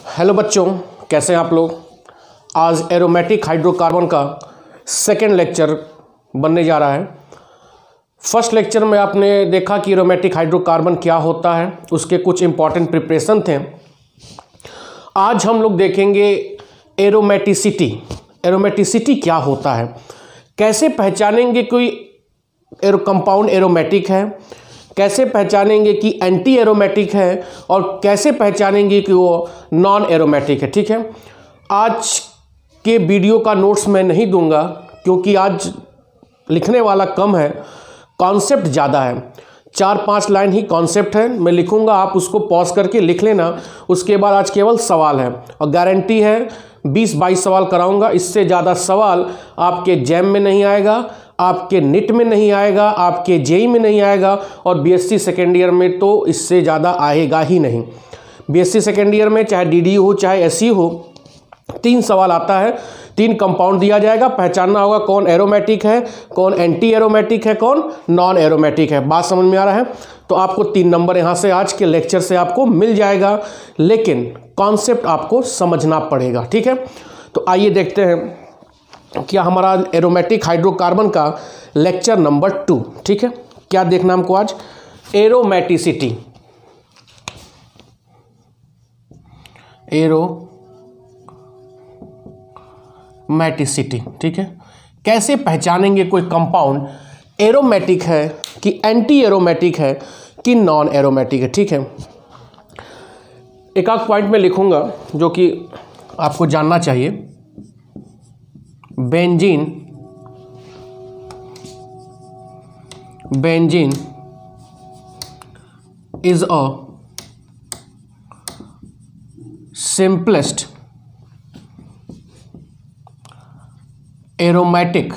Hello बच्चों, कैसे हैं आप लोग। आज एरोमेटिक हाइड्रोकार्बन का सेकेंड लेक्चर बनने जा रहा है। फर्स्ट लेक्चर में आपने देखा कि एरोमेटिक हाइड्रोकार्बन क्या होता है, उसके कुछ इंपॉर्टेंट प्रिपरेशन थे। आज हम लोग देखेंगे एरोमेटिसिटी। एरोमेटिसिटी क्या होता है, कैसे पहचानेंगे कोई कंपाउंड एरोमेटिक है, कैसे पहचानेंगे कि एंटी एरोमेटिक है, और कैसे पहचानेंगे कि वो नॉन एरोमेटिक है। ठीक है, आज के वीडियो का नोट्स मैं नहीं दूंगा क्योंकि आज लिखने वाला कम है, कॉन्सेप्ट ज़्यादा है। 4-5 लाइन ही कॉन्सेप्ट है, मैं लिखूंगा, आप उसको पॉज करके लिख लेना। उसके बाद आज केवल सवाल है और गारंटी है 20-22 सवाल कराऊंगा। इससे ज़्यादा सवाल आपके जैम में नहीं आएगा, आपके निट में नहीं आएगा, आपके जेई में नहीं आएगा, और बीएससी सेकेंड ईयर में तो इससे ज़्यादा आएगा ही नहीं। बीएससी सेकेंड ईयर में चाहे डीडी हो चाहे एससी हो, 3 सवाल आता है, 3 कंपाउंड दिया जाएगा, पहचानना होगा कौन एरोमेटिक है, कौन एंटी एरोमेटिक है, कौन नॉन एरोमेटिक है। बात समझ में आ रहा है? तो आपको 3 नंबर यहाँ से आज के लेक्चर से आपको मिल जाएगा, लेकिन कॉन्सेप्ट आपको समझना पड़ेगा। ठीक है, तो आइए देखते हैं क्या हमारा एरोमेटिक हाइड्रोकार्बन का लेक्चर नंबर 2। ठीक है, क्या देखना हमको आज, एरोमेटिसिटी। एरोमेटिसिटी, ठीक है, कैसे पहचानेंगे कोई कंपाउंड एरोमेटिक है कि एंटी एरोमेटिक है कि नॉन एरोमेटिक है। ठीक है, एक आध पॉइंट में लिखूंगा जो कि आपको जानना चाहिए। Benzene is a simplest aromatic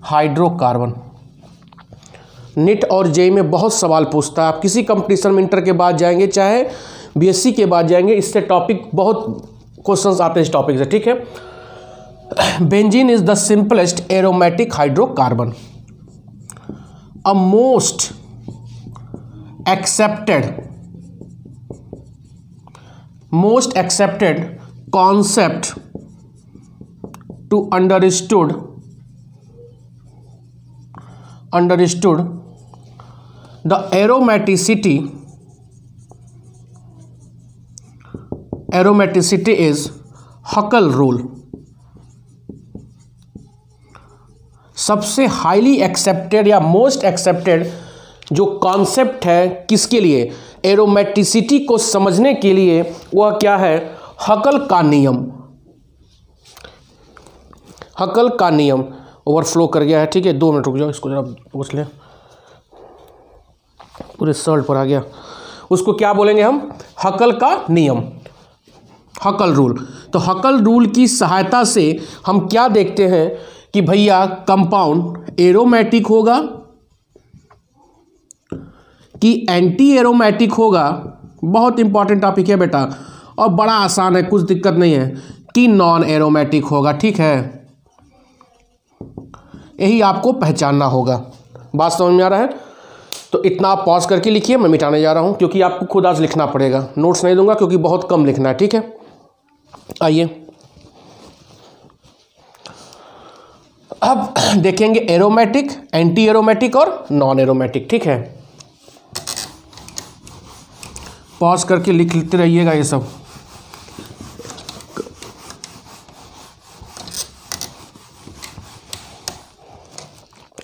hydrocarbon. NEET और जेई में बहुत सवाल पूछता है। आप किसी कंपटीशन में इंटर के बाद जाएंगे चाहे बीएससी के बाद जाएंगे, इससे टॉपिक बहुत क्वेश्चंस आते हैं इस टॉपिक से। ठीक है, benzene is the simplest aromatic hydrocarbon, a most accepted concept to understood the aromaticity is Huckel rule. सबसे हाईली एक्सेप्टेड या मोस्ट एक्सेप्टेड जो कॉन्सेप्ट है किसके लिए, एरोमेटिसिटी को समझने के लिए, वह क्या है, हकल का नियम। हकल का नियम ओवरफ्लो कर गया है। ठीक है, 2 मिनट रुक जाओ, इसको जरा पूछ लें, पूरे शर्ट पर आ गया। उसको क्या बोलेंगे हम, हकल का नियम, हकल रूल। तो हकल रूल की सहायता से हम क्या देखते हैं कि भैया कंपाउंड एरोमेटिक होगा कि एंटी एरोमेटिक होगा, बहुत इंपॉर्टेंट टॉपिक है बेटा, और बड़ा आसान है, कुछ दिक्कत नहीं है, कि नॉन एरोमेटिक होगा। ठीक है, यही आपको पहचानना होगा। बात समझ में आ रहा है? तो इतना आप पॉज करके लिखिए, मैं मिटाने जा रहा हूं क्योंकि आपको खुद आज लिखना पड़ेगा, नोट्स नहीं दूंगा क्योंकि बहुत कम लिखना है। ठीक है, आइए अब देखेंगे एरोमेटिक, एंटी एरोमेटिक और नॉन एरोमेटिक। ठीक है, पॉज करके लिख लेते रहिएगा ये सब।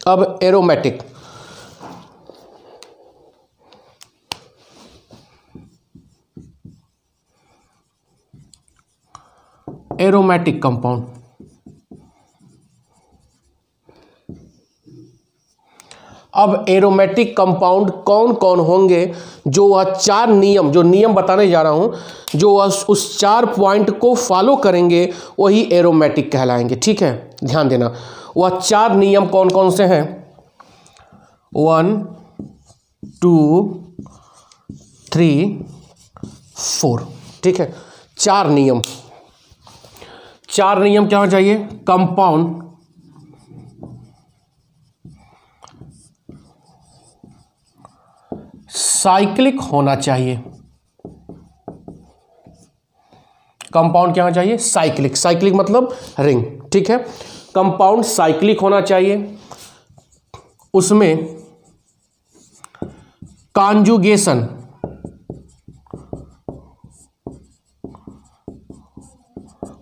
अब एरोमेटिक, एरोमेटिक कंपाउंड। अब एरोमेटिक कंपाउंड कौन कौन होंगे, जो वह 4 नियम, जो नियम बताने जा रहा हूं, जो उस 4 पॉइंट को फॉलो करेंगे वही एरोमेटिक कहलाएंगे। ठीक है, ध्यान देना, वह 4 नियम कौन कौन से हैं, 1 2 3 4। ठीक है, 4 नियम। 4 नियम क्या होना चाहिए, कंपाउंड साइक्लिक होना चाहिए। कंपाउंड क्या होना चाहिए? साइक्लिक। साइक्लिक मतलब रिंग, ठीक है। कंपाउंड साइक्लिक होना चाहिए, उसमें कॉन्जुगेशन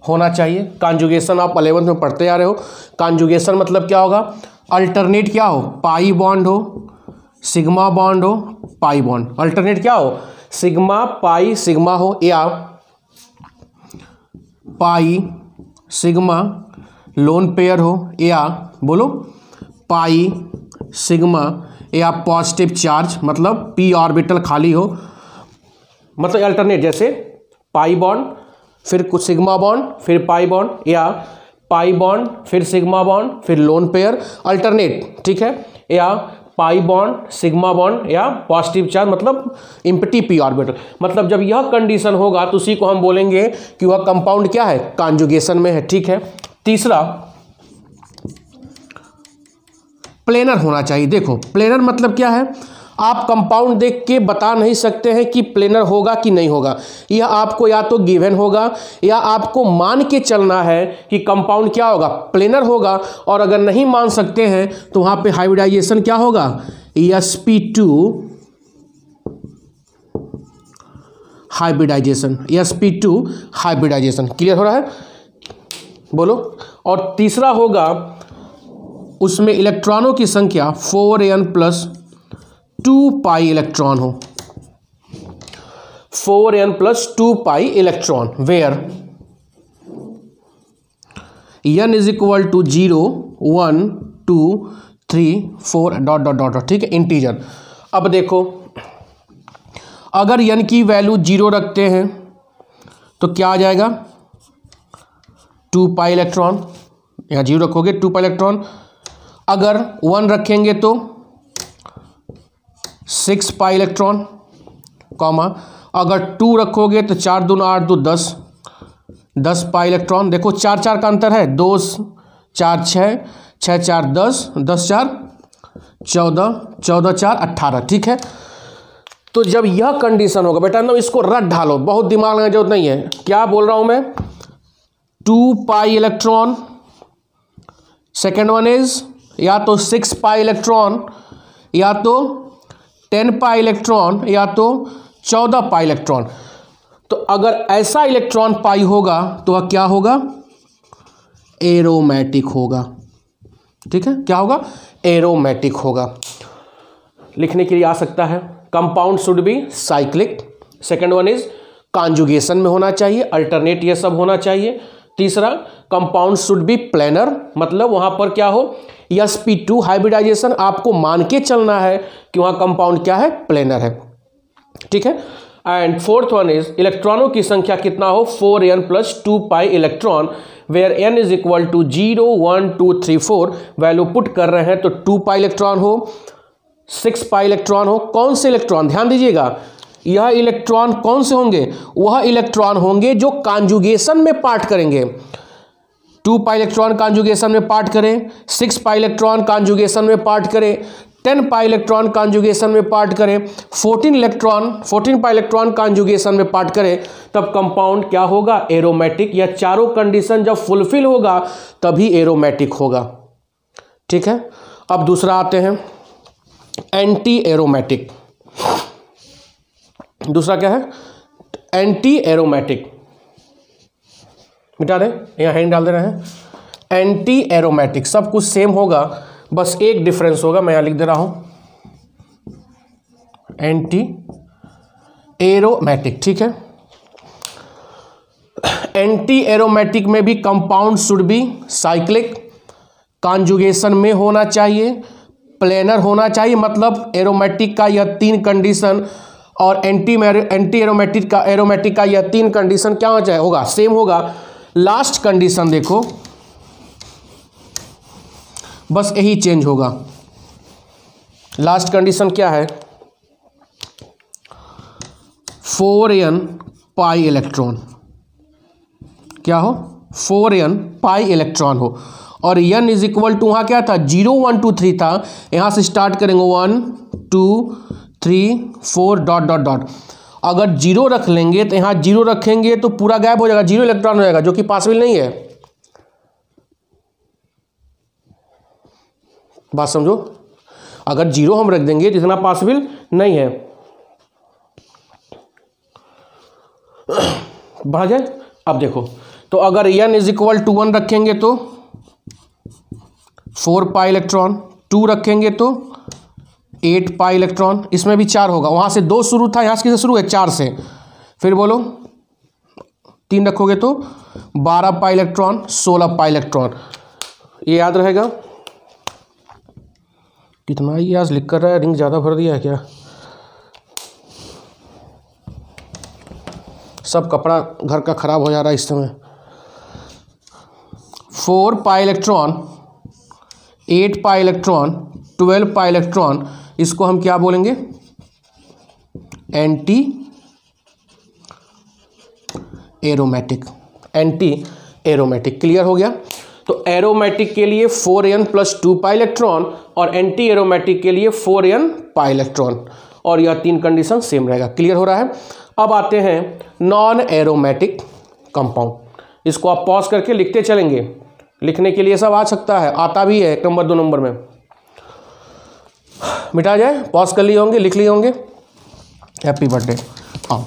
होना चाहिए। कॉन्जुगेशन आप 11th में पढ़ते आ रहे हो। कॉन्जुगेशन मतलब क्या होगा? अल्टरनेट क्या हो? पाई बॉन्ड हो, सिग्मा बॉन्ड हो, पाई बॉन्ड। अल्टरनेट क्या हो? सिग्मा पाई सिग्मा हो, या पाई सिग्मा लोन पेयर हो, या बोलो पाई सिग्मा या पॉजिटिव चार्ज मतलब पी ऑर्बिटल खाली हो, मतलब अल्टरनेट, जैसे पाई बॉन्ड फिर कुछ सिग्मा बॉन्ड फिर पाई बॉन्ड, या पाई बॉन्ड फिर सिग्मा बॉन्ड फिर लोन पेयर, अल्टरनेट, ठीक है। या पाई बॉन्ड सिग्मा बॉन्ड या पॉजिटिव चार्ज मतलब इम्पटी पी ऑर्बिटल। मतलब जब यह कंडीशन होगा तो उसी को हम बोलेंगे कि वह कंपाउंड क्या है? कॉन्जुगेशन में है, ठीक है। तीसरा, प्लेनर होना चाहिए। देखो प्लेनर मतलब क्या है? आप कंपाउंड देख के बता नहीं सकते हैं कि प्लेनर होगा कि नहीं होगा। यह आपको या तो गिवन होगा या आपको मान के चलना है कि कंपाउंड क्या होगा? प्लेनर होगा। और अगर नहीं मान सकते हैं तो वहां पे हाइब्रिडाइजेशन क्या होगा? sp2 hybridisation, sp2 hybridisation. Clear हो रहा है? बोलो। और तीसरा होगा, उसमें इलेक्ट्रॉनों की संख्या 4n + 2 पाई इलेक्ट्रॉन हो। 4n + 2 pi electron, where n = 0 1 2 3 4 dot dot dot, ठीक है, इंटीजर। अब देखो अगर n की वैल्यू 0 रखते हैं तो क्या आ जाएगा? 2 पाई इलेक्ट्रॉन, यहाँ 0 रखोगे 2 पाई इलेक्ट्रॉन। अगर 1 रखेंगे तो 6 पाई इलेक्ट्रॉन, कॉमा अगर 2 रखोगे तो 4 दूना 8 2 10 पाई इलेक्ट्रॉन। देखो 4 4 का अंतर है, 2 4 6 6 4 10 10 4 14 14 4 18, ठीक है। तो जब यह कंडीशन होगा बेटा ना, इसको रट ढालो, बहुत दिमाग लगाने की जरूरत नहीं है। क्या बोल रहा हूं मैं? 2 pi electron, second one is या तो 6 पाई इलेक्ट्रॉन, या तो 10 पाई इलेक्ट्रॉन, या तो 14 पाई इलेक्ट्रॉन। तो अगर ऐसा इलेक्ट्रॉन पाई होगा तो वह क्या होगा? एरोमेटिक होगा, ठीक है। क्या होगा? एरोमेटिक होगा। लिखने के लिए आ सकता है, compound should be cyclic, second one is conjugation में होना चाहिए, अल्टरनेट ये सब होना चाहिए। तीसरा, कंपाउंड शुड बी प्लेनर, मतलब वहां पर क्या हो? sp2 hybridisation. आपको मान के चलना है कि वहां कंपाउंड क्या है? प्लेनर है, ठीक है। एंड फोर्थ वन इज इलेक्ट्रॉनों की संख्या कितना हो? 4n + 2 pi electron, where n = 0 1 2 3 4। Value put कर रहे हैं तो 2 पाई इलेक्ट्रॉन हो, 6 पाई इलेक्ट्रॉन हो। कौन से इलेक्ट्रॉन? ध्यान दीजिएगा, यह इलेक्ट्रॉन कौन से होंगे? वह इलेक्ट्रॉन होंगे जो कॉन्जुगेशन में पार्ट करेंगे। 2 पाई इलेक्ट्रॉन कॉन्जुगेशन में पार्ट करें, 6 पाई इलेक्ट्रॉन कॉन्जुगेशन में पार्ट करें, 10 पाई इलेक्ट्रॉन कॉन्जुगेशन में पार्ट करें, 14 पाई इलेक्ट्रॉन कॉन्जुगेशन में पार्ट करें, तब कंपाउंड क्या होगा? एरोमेटिक। या चारों कंडीशन जब फुलफिल होगा तभी एरोमेटिक होगा, ठीक है। अब दूसरा आते हैं, एंटी एरोमेटिक। दूसरा क्या है? Anti aromatic. मिटा दें, यहाँ हैंड डाल दे रहे हैं। एंटी एरोमेटिक, सब कुछ सेम होगा, बस एक डिफरेंस होगा, मैं यहाँ लिख दे रहा हूं, एंटी एरोमेटिक, ठीक है। एंटी एरोमेटिक में भी compound should be cyclic, conjugation में होना चाहिए, प्लेनर होना चाहिए, मतलब एरोमेटिक का यह 3 कंडीशन और एंटी एरोमेटिक का यह 3 कंडीशन क्या हो जाए? होगा, सेम होगा। लास्ट कंडीशन देखो, बस यही चेंज होगा। लास्ट कंडीशन क्या है? 4n पाई इलेक्ट्रॉन, क्या हो? 4n पाई इलेक्ट्रॉन हो। और n = वहाँ क्या था? 0 1 2 3 था, यहाँ से स्टार्ट करेंगे 1 2 3 4 डॉट डॉट डॉट। अगर जीरो रख लेंगे तो यहाँ जीरो रखेंगे तो पूरा गायब हो जाएगा, जीरो इलेक्ट्रॉन हो जाएगा, जो कि पॉसिबल नहीं है। बात समझो, अगर जीरो हम रख देंगे तो इतना पॉसिबल नहीं है। बढ़ा जाए। अब देखो, तो अगर n इज इक्वल टू 1 रखेंगे तो 4 पाई इलेक्ट्रॉन, 2 रखेंगे तो 8 पाई इलेक्ट्रॉन, इसमें भी 4 होगा, वहां से 2 शुरू था, यहां से किससे शुरू है, 4 से। फिर बोलो 3 रखोगे तो 12 पाई इलेक्ट्रॉन, 16 पाई इलेक्ट्रॉन। ये याद रहेगा। कितना ही आज लिख कर रहा है, रिंग ज़्यादा भर दिया है क्या? सब कपड़ा घर का ख़राब हो जा रहा है इस समय। 4 pi electron, 8 pi electron, 12 pi electron, इसको हम क्या बोलेंगे, anti aromatic. Anti aromatic, clear हो गया। तो एरोमेटिक के लिए 4n + 2 पाई इलेक्ट्रॉन और एंटी एरोमेटिक के लिए 4n पाई इलेक्ट्रॉन, और यह 3 कंडीशन सेम रहेगा। क्लियर हो रहा है। अब आते हैं नॉन एरोमेटिक कंपाउंड। इसको आप पॉज करके लिखते चलेंगे, लिखने के लिए सब आ सकता है, आता भी है 1 नंबर 2 नंबर में। मिटा जाए, पॉज कर लिए होंगे, लिख लिए होंगे। Happy birthday. आओ,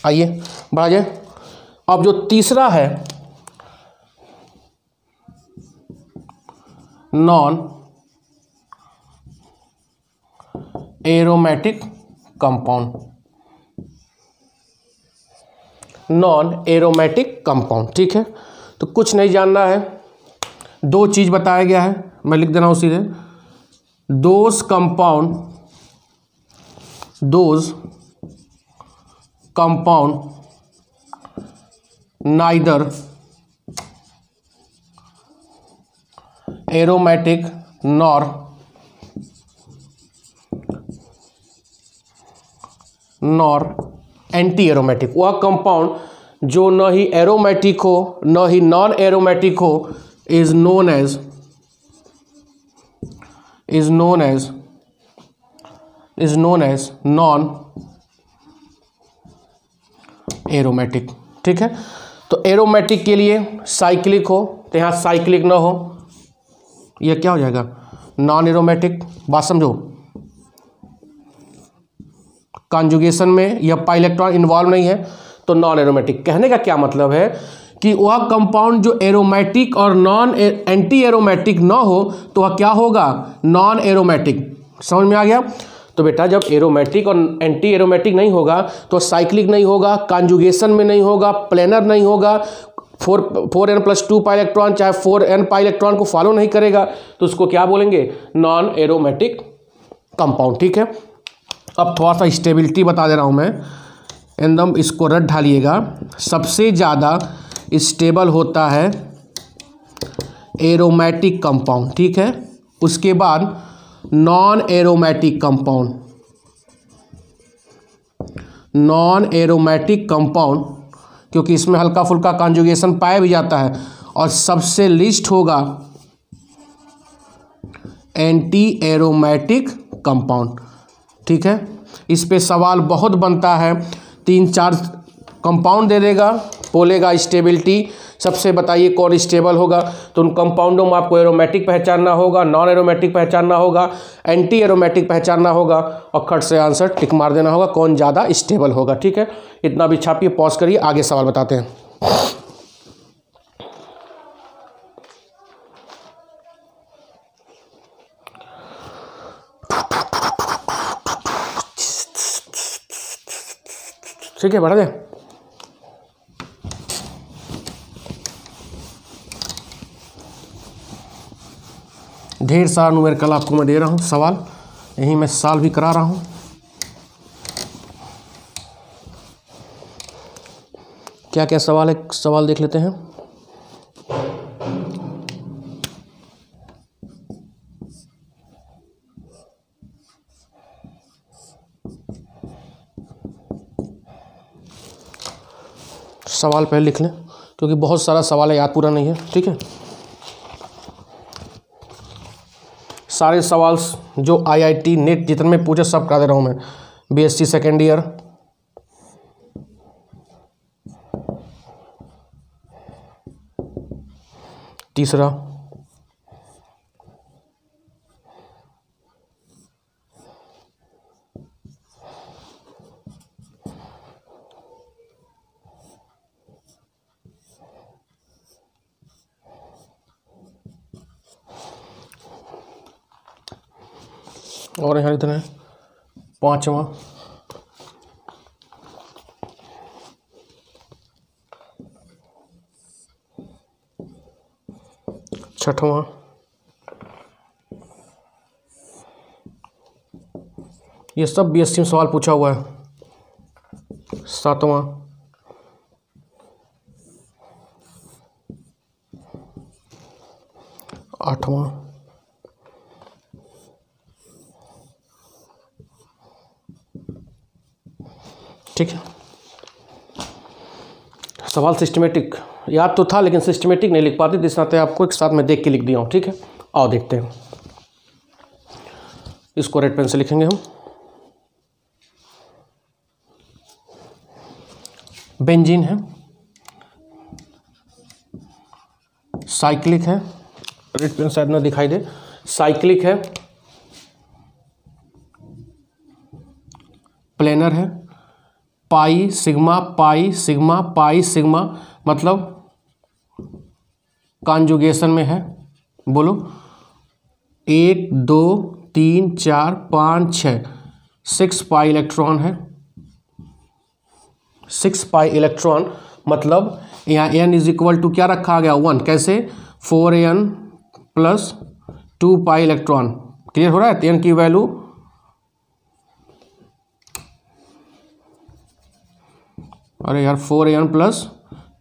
आइए बढ़ा जाए। अब जो तीसरा है non aromatic compound. Non aromatic compound, ठीक है। तो कुछ नहीं जानना है, 2 चीज बताया गया है, मैं लिख दे रहा हूं सीधे। Those compound neither aromatic nor anti aromatic. वह कंपाउंड जो न ही एरोमेटिक हो न ही नॉन एरोमेटिक हो is known as non aromatic, ठीक है। तो एरोमेटिक के लिए साइक्लिक हो तो यहाँ साइक्लिक ना हो, यह क्या हो जाएगा, नॉन एरोमेटिक। बात समझो, कॉन्जुगेशन में यह पाई इलेक्ट्रॉन इन्वॉल्व नहीं है तो नॉन एरोमेटिक। कहने का क्या मतलब है कि वह कंपाउंड जो एरोमेटिक और नॉन एंटी एरोमेटिक ना हो तो वह क्या होगा, नॉन एरोमेटिक। समझ में आ गया। तो बेटा जब एरोमेटिक और एंटी एरोमेटिक नहीं होगा तो साइक्लिक नहीं होगा, कॉन्जुगेशन में नहीं होगा, प्लेनर नहीं होगा, 4n + 2 पाई इलेक्ट्रॉन चाहे 4n पाई इलेक्ट्रॉन को फॉलो नहीं करेगा, तो उसको क्या बोलेंगे, नॉन एरोमेटिक कंपाउंड, ठीक है। अब थोड़ा सा स्टेबिलिटी बता दे रहा हूँ मैं, एकदम इसको रट ढालिएगा। सबसे ज़्यादा स्टेबल होता है एरोमेटिक कंपाउंड, ठीक है। उसके बाद नॉन एरोमेटिक कंपाउंड, क्योंकि इसमें हल्का फुल्का कॉन्जुगेशन पाया भी जाता है। और सबसे लिस्ट होगा एंटी एरोमेटिक कंपाउंड, ठीक है। इस पे सवाल बहुत बनता है, 3-4 कंपाउंड दे देगा, बोलेगा स्टेबिलिटी सबसे बताइए कौन स्टेबल होगा। तो उन कंपाउंडों में आपको एरोमेटिक पहचानना होगा, नॉन एरोमेटिक पहचानना होगा, एंटी एरोमेटिक पहचानना होगा, और खट से आंसर टिक मार देना होगा कौन ज़्यादा स्टेबल होगा, ठीक है। इतना भी छापिए, पॉज करिए, आगे सवाल बताते हैं। ठीक है, बढ़ा दे। ढेर सारा न्यूमेरिकल आपको मैं दे रहा हूँ सवाल, यहीं मैं सॉल्व भी करा रहा हूँ। क्या क्या सवाल है, सवाल देख लेते हैं। सवाल पहले लिख लें क्योंकि बहुत सारा सवाल है, याद पूरा नहीं है। ठीक है, सारे सवाल जो IIT नेट जितने में पूछे सब करा दे रहा हूँ मैं। BSc सेकेंड ईयर, तीसरा, और यहाँ इतना है पांचवा, छठवां, ये सब BSc में सवाल पूछा हुआ है। सातवां, आठवां, ठीक है। सवाल सिस्टमेटिक याद तो था लेकिन सिस्टमेटिक नहीं लिख पाते, जिस नाते आपको एक साथ में देख के लिख दिया हूँ। ठीक है, आओ देखते हैं। इसको रेड पेन से लिखेंगे हम। बेंजीन है, साइक्लिक है, रेड पेन शायद ना दिखाई दे, साइक्लिक है, प्लेनर है, pi sigma pi sigma pi sigma मतलब कॉन्जुगेशन में है। बोलो 1 2 3 4 5 6 6 पाई इलेक्ट्रॉन है। 6 पाई इलेक्ट्रॉन मतलब यहाँ n इज इक्वल टू क्या रखा गया 1, कैसे 4n plus 2 pi electron. Clear हो रहा है? n की वैल्यू अरे यार 4n प्लस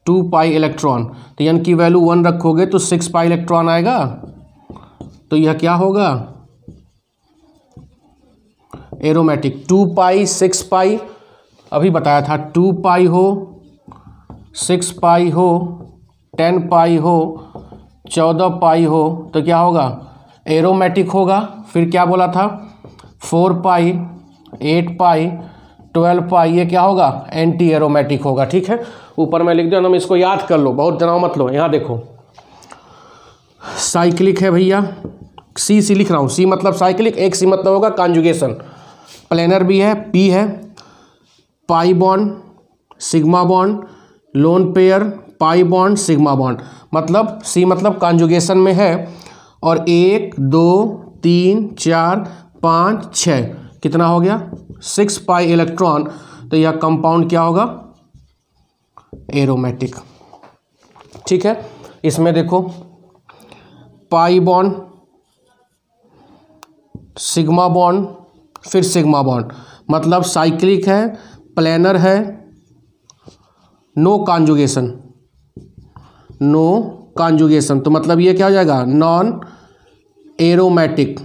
2 पाई इलेक्ट्रॉन, तो n की वैल्यू 1 रखोगे तो 6 पाई इलेक्ट्रॉन आएगा। तो यह क्या होगा एरोमेटिक। 2 पाई 6 पाई अभी बताया था, 2 पाई हो 6 पाई हो 10 पाई हो 14 पाई हो तो क्या होगा एरोमेटिक होगा। फिर क्या बोला था 4 पाई 8 पाई 12 पाई ये क्या होगा एंटी एरोमेटिक होगा। ठीक है, ऊपर मैं लिख दिया, हम इसको याद कर लो, बहुत तनाव मत लो। यहाँ देखो साइक्लिक है भैया, सी लिख रहा हूँ, सी मतलब साइक्लिक, एक सी मतलब होगा कॉन्जुगेशन। प्लेनर भी है, पी है, pi bond sigma bond, lone pair pi bond sigma bond, मतलब सी मतलब कॉन्जुगेशन में है। और 1 2 3 4 5 6 कितना हो गया 6 पाई इलेक्ट्रॉन, तो यह कंपाउंड क्या होगा एरोमेटिक। ठीक है, इसमें देखो पाई बॉन्ड सिग्मा बॉन्ड फिर सिग्मा बॉन्ड, मतलब साइक्लिक है, प्लेनर है, नो कॉन्जुगेशन, नो कॉन्जुगेशन, तो मतलब ये क्या हो जाएगा नॉन एरोमेटिक।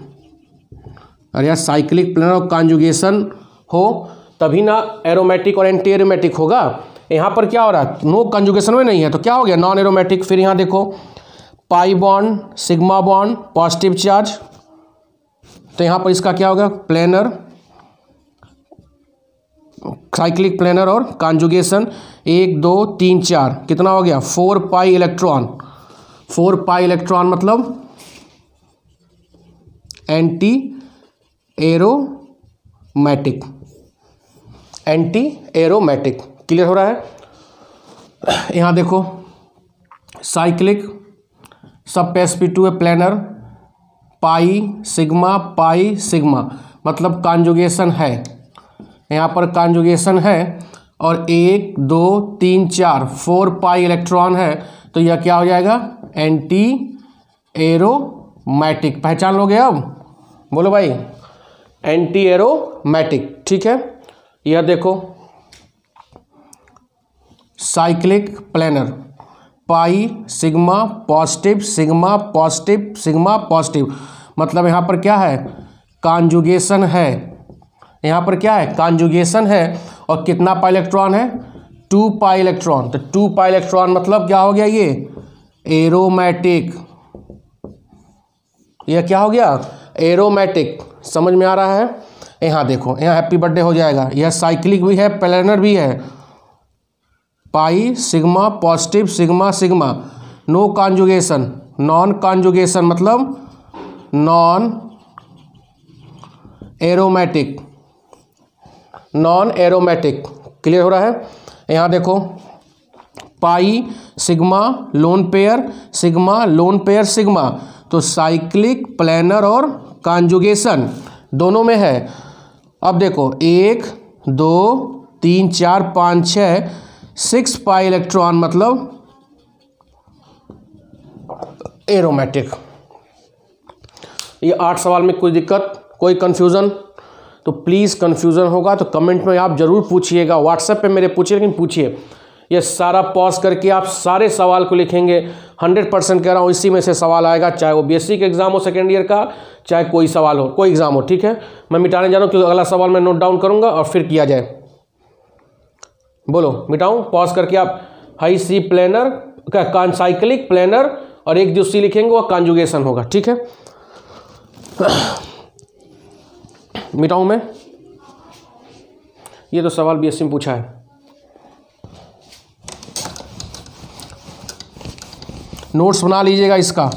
अरे यार साइक्लिक प्लेनर और कॉन्जुगेशन हो तभी ना एरोमेटिक और एंटी एरोमेटिक होगा। यहाँ पर क्या हो रहा है नो कॉन्जुगेशन में नहीं है तो क्या हो गया नॉन एरोमेटिक। फिर यहाँ देखो pi bond sigma bond positive charge, तो यहाँ पर इसका क्या होगा प्लेनर साइक्लिक प्लेनर और कॉन्जुगेशन 1 2 3 4 कितना हो गया 4 पाई इलेक्ट्रॉन। 4 पाई इलेक्ट्रॉन मतलब anti aromatic, anti aromatic. Clear हो रहा है? यहाँ देखो साइक्लिक सब पे sp2 है, प्लेनर पाई सिग्मा मतलब कॉन्जुगेशन है, यहाँ पर कॉन्जुगेशन है। और 1 2 3 4 4 पाई इलेक्ट्रॉन है, तो यह क्या हो जाएगा एंटी एरोमेटिक। पहचान लोगे अब? बोलो भाई एंटी एरोमेटिक। ठीक है, यह देखो साइक्लिक प्लेनर पाई सिग्मा पॉजिटिव मतलब यहाँ पर क्या है कॉन्जुगेशन है, यहाँ पर क्या है कॉन्जुगेशन है। और कितना पाई इलेक्ट्रॉन है 2 पाई इलेक्ट्रॉन, तो 2 पाई इलेक्ट्रॉन मतलब क्या हो गया, ये एरोमेटिक। यह क्या हो गया, एरोमेटिक। समझ में आ रहा है। यहाँ देखो, यहाँ हैप्पी बर्थडे हो जाएगा। यह साइक्लिक भी है, प्लेनर भी है। Pi sigma positive sigma sigma, no conjugation, non conjugation मतलब non aromatic, non aromatic. Clear हो रहा है। यहाँ देखो, pi sigma lone pair sigma lone pair sigma, तो साइक्लिक प्लेनर और कॉन्जुगेशन दोनों में है। अब देखो 1 2 3 4 5 6, 6 पाई इलेक्ट्रॉन मतलब एरोमेटिक। ये 8 सवाल में कोई दिक्कत, कोई कन्फ्यूज़न, तो प्लीज़ कन्फ्यूज़न होगा तो कमेंट में आप ज़रूर पूछिएगा। व्हाट्सएप पे मेरे पूछिए, लेकिन पूछिए। ये सारा पॉज करके आप सारे सवाल को लिखेंगे। 100% कह रहा हूँ, इसी में से सवाल आएगा, चाहे वो बीएससी का एग्जाम हो सेकेंड ईयर का, चाहे कोई सवाल हो, कोई एग्जाम हो। ठीक है, मैं मिटाने जा रहा हूँ क्योंकि अगला सवाल मैं नोट डाउन करूँगा और फिर किया जाए। बोलो, मिटाऊँ? पॉज करके आप हाई सी प्लेनर का साइक्लिक प्लेनर और एक जो सी लिखेंगे वो कॉन्जुगेशन होगा। ठीक है, मिटाऊँ मैं? ये तो सवाल बीएससी में पूछा है। नोट्स बना लीजिएगा इसका।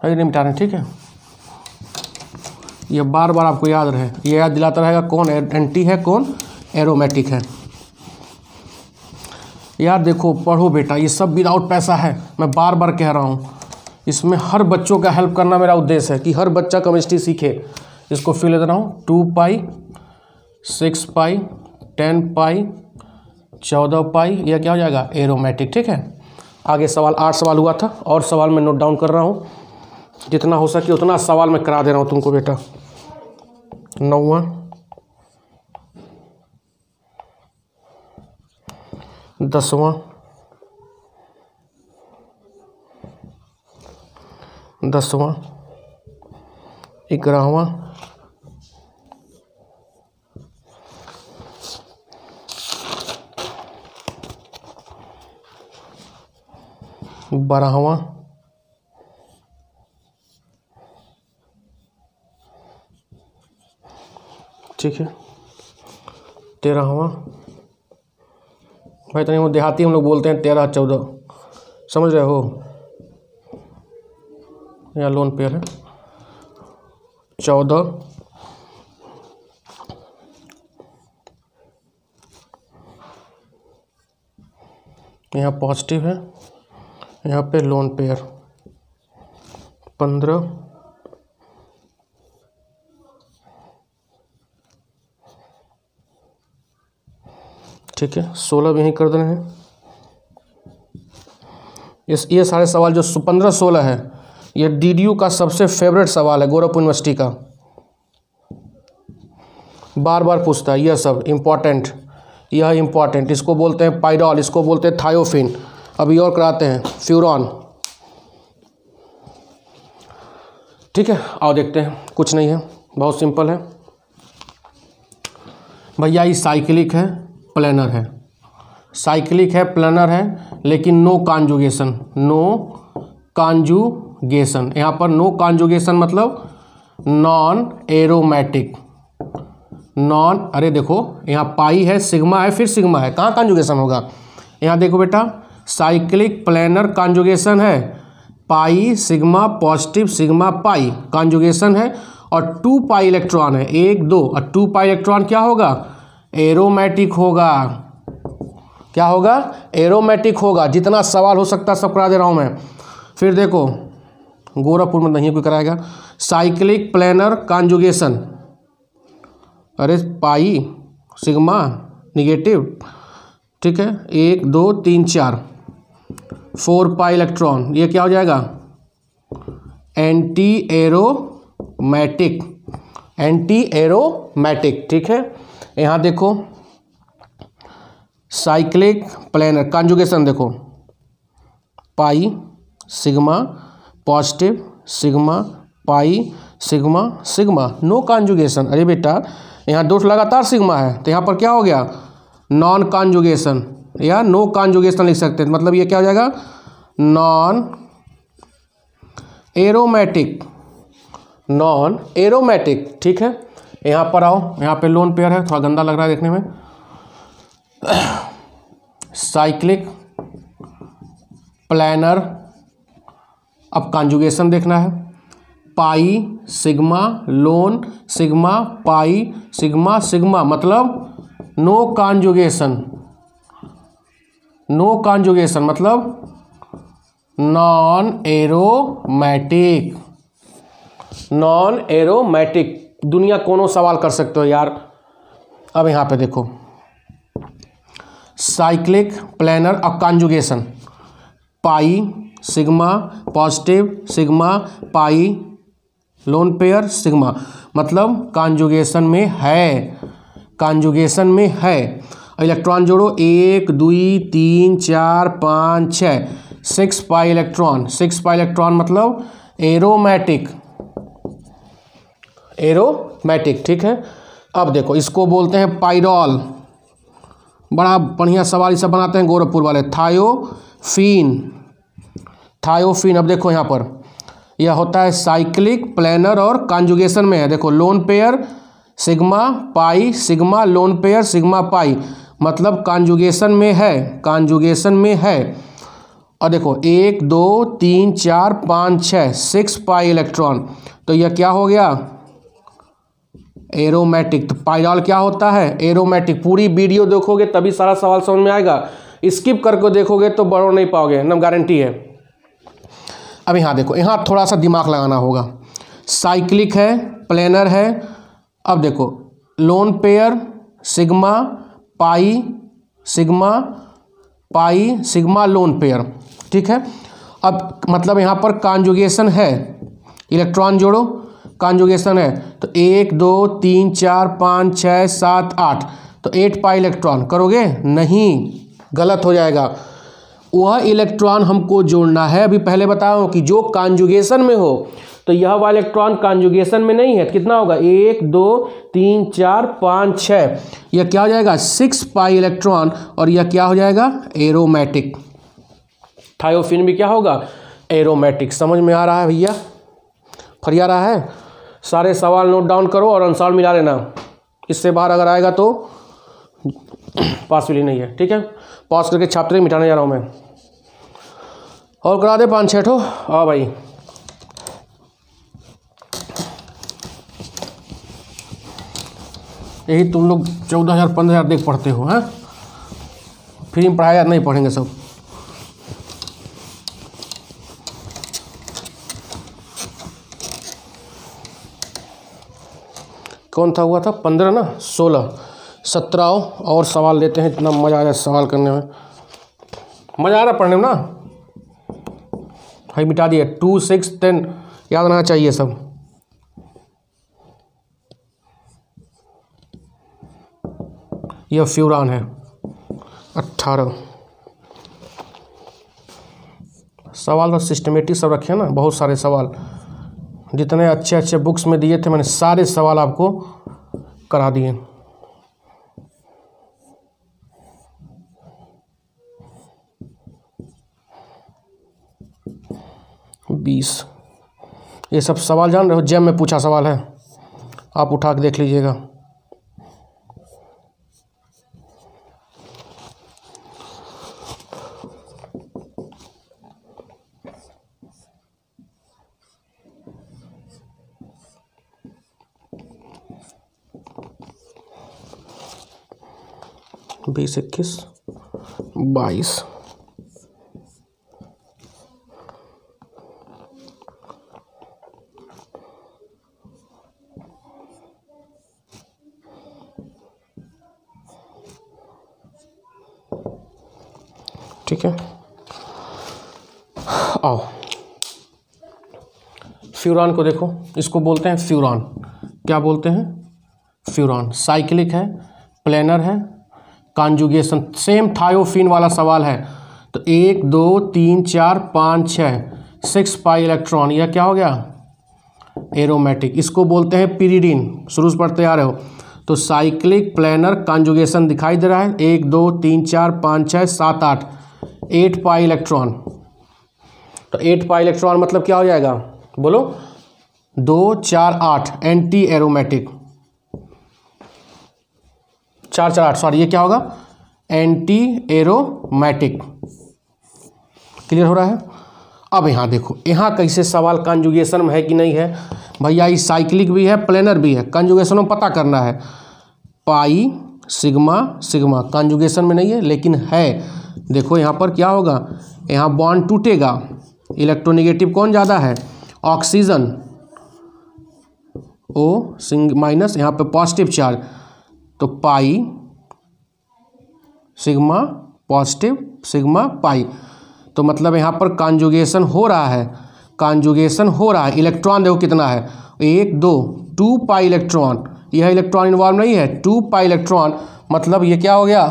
है नहीं मिटा रहे, ठीक है। ये बार बार आपको याद रहे, ये याद दिलाता रहेगा कौन एंटी है कौन एरोमेटिक है। यार देखो, पढ़ो बेटा, ये सब विदाउट पैसा है, मैं बार बार कह रहा हूँ। इसमें हर बच्चों का हेल्प करना मेरा उद्देश्य है कि हर बच्चा केमिस्ट्री सीखे। इसको फिर ले दे रहा हूँ, 2 पाई 6 पाई 10 पाई 14 पाई, यह क्या हो जाएगा, एरोमेटिक। ठीक है, आगे सवाल 8 सवाल हुआ था, और सवाल मैं नोट डाउन कर रहा हूँ, जितना हो सके उतना सवाल मैं करा दे रहा हूँ तुमको बेटा। 9वां 10वां 10वां 11वां 12वां 13वां, भाई तनी वो देहाती हम लोग बोलते हैं 13 14, समझ रहे हो, यहाँ लोन पेयर है। 14 यहाँ पॉजिटिव है, यहाँ पे लोन पेयर। 15 ठीक है, 16 भी यहीं कर देना है। ये सारे सवाल जो 15 16 है, ये डीडीयू का सबसे फेवरेट सवाल है, गोरखपुर यूनिवर्सिटी का, बार बार पूछता है। यह सब इम्पॉर्टेंट, यह इम्पॉर्टेंट, इसको बोलते हैं पाइडॉल, इसको बोलते हैं थायोफिन। अभी और कराते हैं फ्यूरॉन। ठीक है, आओ देखते हैं, कुछ नहीं है, बहुत सिंपल है भैया। ये साइक्लिक है प्लेनर है, साइक्लिक है प्लेनर है, लेकिन नो कॉन्जुगेशन, नो कॉन्जुगेशन। यहाँ पर नो कॉन्जुगेशन मतलब नॉन एरोमेटिक, नॉन, अरे देखो यहाँ पाई है सिग्मा है फिर सिग्मा है, कहाँ कॉन्जुगेशन होगा। यहाँ देखो बेटा, साइक्लिक प्लेनर कॉन्जुगेशन है, pi sigma positive sigma pi conjugation है, और 2 पाई इलेक्ट्रॉन है, 1 2, और 2 पाई इलेक्ट्रॉन क्या होगा, एरोमेटिक होगा। क्या होगा, एरोमेटिक होगा। जितना सवाल हो सकता है सब करा दे रहा हूँ मैं। फिर देखो, गोरखपुर में नहीं कोई कराएगा, साइक्लिक प्लेनर कॉन्जुगेशन, अरे पाई सिग्मा निगेटिव, ठीक है, 1 2 3 4, 4 पाई इलेक्ट्रॉन, ये क्या हो जाएगा, एंटी एरोमेटिक, एंटी एरोमेटिक। ठीक है, यहाँ देखो साइक्लिक प्लेनर कॉन्जुगेशन, देखो पाई सिग्मा पॉजिटिव, सिग्मा, पाई, सिग्मा, सिग्मा, नो कॉन्जुगेशन। अरे बेटा यहाँ दो लगातार सिग्मा है तो यहाँ पर क्या हो गया, नॉन कॉन्जुगेशन या नो कॉन्जुगेशन लिख सकते हैं। मतलब ये क्या हो जाएगा, नॉन एरोमेटिक, नॉन एरोमेटिक। ठीक है, यहाँ पर आओ, यहाँ पे लोन पेयर है, थोड़ा गंदा लग रहा है देखने में। साइक्लिक, प्लानर, अब कॉन्जुगेशन देखना है, पाई, सिग्मा, लोन, सिग्मा, पाई, सिग्मा, सिग्मा, मतलब नो कॉन्जुगेशन, नो कॉन्जुगेशन मतलब नॉन एरोमेटिक, नॉन एरोमेटिक। दुनिया कोनो सवाल कर सकते हो यार। अब यहाँ पे देखो, साइक्लिक, प्लानर, अब कॉन्जुगेशन, पाई, सिग्मा, पॉजिटिव, सिग्मा, पाई, लोन पेयर, सिग्मा, मतलब कॉन्जुगेशन में है, कॉन्जुगेशन में है। इलेक्ट्रॉन जोड़ो, 1 2 3 4 5 6, 6 पाई इलेक्ट्रॉन, 6 पाई इलेक्ट्रॉन मतलब एरोमेटिक, एरोमेटिक। ठीक है, अब देखो इसको बोलते हैं पाइरॉल। बड़ा बढ़िया सवाल ये सब बनाते हैं गोरखपुर वाले। थायोफीन, थायोफीन, अब देखो यहाँ पर यह होता है साइक्लिक, प्लानर और कॉन्जुगेशन में है। देखो लोन पेयर, सिग्मा, पाई, सिग्मा, लोन पेयर, सिग्मा, पाई, मतलब कॉन्जुगेशन में है, कॉन्जुगेशन में है। और देखो 1 2 3 4 5 6, 6 पाई इलेक्ट्रॉन, तो यह क्या हो गया, एरोमेटिक। तो पाइरॉल क्या होता है, एरोमेटिक। पूरी वीडियो देखोगे तभी सारा सवाल समझ में आएगा, स्किप करके देखोगे तो बढ़ नहीं पाओगे, एकदम गारंटी है। अब यहाँ देखो, यहाँ थोड़ा सा दिमाग लगाना होगा। साइक्लिक है, प्लानर है, अब देखो लोन पेयर, सिग्मा, पाई, सिग्मा, पाई, सिग्मा, लोन पेयर। ठीक है, अब मतलब यहाँ पर कॉन्जुगेशन है, इलेक्ट्रॉन जोड़ो, कॉन्जुगेशन है, तो 1 2 3 4 5 6 7 8, तो 8 पाई इलेक्ट्रॉन करोगे, नहीं, गलत हो जाएगा। वह इलेक्ट्रॉन हमको जोड़ना है, अभी पहले बताओ कि जो कॉन्जुगेशन में हो, तो यह वाला इलेक्ट्रॉन कॉन्जुगेशन में नहीं है, तो कितना होगा, 1 2 3 4 5 6, यह क्या हो जाएगा, 6 पाई इलेक्ट्रॉन, और यह क्या हो जाएगा, एरोमेटिक। थायोफिन भी क्या होगा, एरोमेटिक। समझ में आ रहा है भैया, फरिया रहा है। सारे सवाल नोट डाउन करो और आंसर मिला लेना, इससे बाहर अगर आएगा तो पॉसिबल नहीं है। ठीक है, पॉज करके छात्र मिटाने जा रहा हूँ मैं, और करा दे 5 6 ठो। हाँ भाई, यही तुम लोग 14,000 15,000 देख पढ़ते हो, हैं फ्री में पढ़ाया नहीं पढ़ेंगे सब। कौन था, हुआ था 15 ना, 16 17 और सवाल लेते हैं। इतना मज़ा आ रहा है सवाल करने में, मज़ा आ रहा है पढ़ने में ना। भाई मिटा दिए, 2 6 10 याद रहना चाहिए सब। यह फ्यूरान है, 18 सवाल तो सिस्टमेटिक सब रखे हैं ना, बहुत सारे सवाल, जितने अच्छे अच्छे बुक्स में दिए थे मैंने सारे सवाल आपको करा दिए। बीस, ये सब सवाल जान रहे हो, जेम में पूछा सवाल है, आप उठा के देख लीजिएगा। बीस 21 22, ठीक है। आओ फ्यूरान को देखो, इसको बोलते हैं फ्यूरान। क्या बोलते हैं, फ्यूरान। साइक्लिक है, प्लानर है, कॉन्जुगेशन, सेम थायोफिन वाला सवाल है। तो 1 2 3 4 5 6 6 पाई इलेक्ट्रॉन, यह क्या हो गया एरोमेटिक। इसको बोलते हैं पिरिडीन, शुरू से पढ़ते आ रहे हो। तो साइक्लिक प्लेनर कॉन्जुगेशन दिखाई दे रहा है, 1 2 3 4 5 6 7 8, 8 पाई इलेक्ट्रॉन। तो 8 पाई इलेक्ट्रॉन मतलब क्या हो जाएगा, बोलो 2 4 8, एंटी एरोमेटिक। 4 4 8, सॉरी, ये क्या होगा एंटी एरोमेटिक। क्लियर हो रहा है। अब यहाँ देखो, यहाँ कैसे सवाल कॉन्जुगेशन में है कि नहीं है भैया। ये साइक्लिक भी है, प्लेनर भी है, कॉन्जुगेशन में पता करना है। पाई सिग्मा सिग्मा कॉन्जुगेशन में नहीं है लेकिन है। देखो यहाँ पर क्या होगा, यहाँ बॉन्ड टूटेगा, इलेक्ट्रोनेगेटिव कौन ज़्यादा है, ऑक्सीजन, O माइनस, यहाँ पे पॉजिटिव चार्ज, तो पाई सिग्मा पॉजिटिव सिग्मा पाई। तो मतलब यहाँ पर कॉन्जुगेशन हो रहा है, कॉन्जुगेशन हो रहा है। इलेक्ट्रॉन देखो कितना है, 1 2 2 पाई इलेक्ट्रॉन, यह इलेक्ट्रॉन इन्वॉल्व नहीं है, 2 पाई इलेक्ट्रॉन, मतलब ये क्या हो गया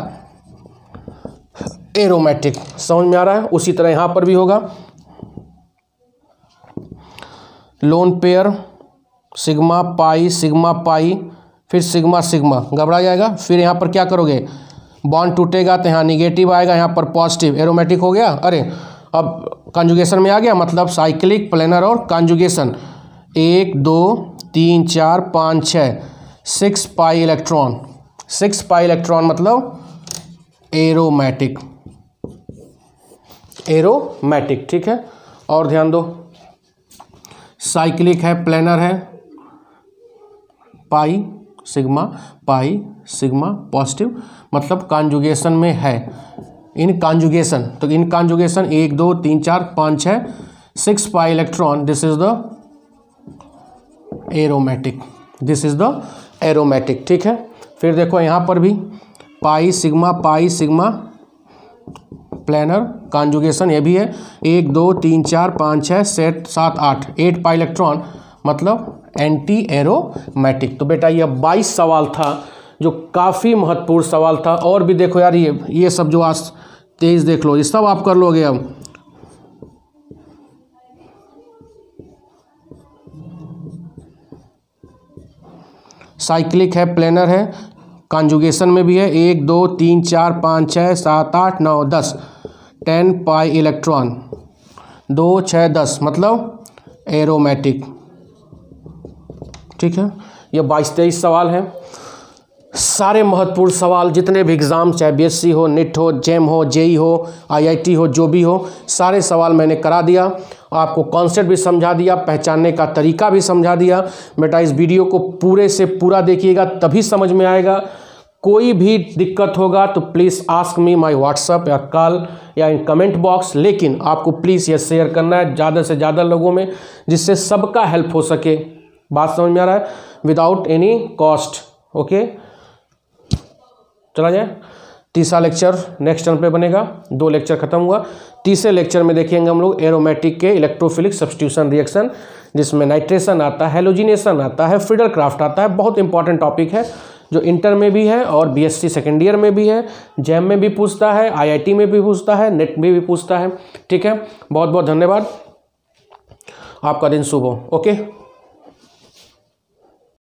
एरोमेटिक। समझ में आ रहा है। उसी तरह यहाँ पर भी होगा, लोन पेयर सिग्मा पाई फिर सिग्मा सिग्मा, घबरा जाएगा। फिर यहाँ पर क्या करोगे, बॉन्ड टूटेगा तो यहाँ निगेटिव आएगा, यहाँ पर पॉजिटिव, एरोमेटिक हो गया। अरे अब कॉन्जुगेशन में आ गया, मतलब साइक्लिक प्लेनर और conjugation. 1 2 3 4 5 6, 6 pi electron, 6 pi electron मतलब एरोमेटिक, एरोमेटिक। ठीक है। और ध्यान दो, साइक्लिक है, प्लेनर है, पाई सिग्मा पॉजिटिव, मतलब कॉन्जुगेशन में है। इन कॉन्जुगेशन, तो in conjugation 1 2 3 4 5 6, 6 pi electron, this is the aromatic, this is the aromatic. ठीक है। फिर देखो यहाँ पर भी पाई सिग्मा प्लेनर कॉन्जुगेशन, ये भी है, 1 2 3 4 5 6 7 8, 8 पाई इलेक्ट्रॉन, मतलब एंटी एरोमेटिक। तो बेटा ये 22 सवाल था जो काफ़ी महत्वपूर्ण सवाल था। और भी देखो यार, ये सब जो आज 23 देख लो, ये सब आप कर लोगे। अब साइक्लिक है, प्लेनर है, कॉन्जुगेशन में भी है, 1 2 3 4 5 6 7 8 9 10, 10 पाई इलेक्ट्रॉन, 2 6 10, मतलब एरोमेटिक। ठीक है। ये 22-23 सवाल हैं, सारे महत्वपूर्ण सवाल, जितने भी एग्ज़ाम, चाहे बीएससी हो, निट हो, जेम हो, जेई हो, आईआईटी हो, जो भी हो, सारे सवाल मैंने करा दिया। आपको कॉन्सेप्ट भी समझा दिया, पहचानने का तरीका भी समझा दिया। बेटा इस वीडियो को पूरे से पूरा देखिएगा, तभी समझ में आएगा। कोई भी दिक्कत होगा तो please ask me my WhatsApp या कॉल या इन कमेंट बॉक्स। लेकिन आपको प्लीज़ ये शेयर करना है ज़्यादा से ज़्यादा लोगों में, जिससे सबका हेल्प हो सके। बात समझ में आ रहा है, विदाउट एनी कॉस्ट। ओके, चला जाए। तीसरा लेक्चर नेक्स्ट टर्म पे बनेगा, 2 लेक्चर खत्म हुआ। तीसरे लेक्चर में देखेंगे हम लोग एरोमेटिक के इलेक्ट्रोफिलिक सब्स्टिट्यूशन रिएक्शन, जिसमें नाइट्रेशन आता है, हेलोजिनेशन आता है, फ्रीडल क्राफ्ट आता है। बहुत इंपॉर्टेंट टॉपिक है जो इंटर में भी है और बीएससी सेकेंड ईयर में भी है, जैम में भी पूछता है, आईआईटी में भी पूछता है, नेट में भी पूछता है। ठीक है, बहुत बहुत धन्यवाद, आपका दिन शुभ हो। ओके।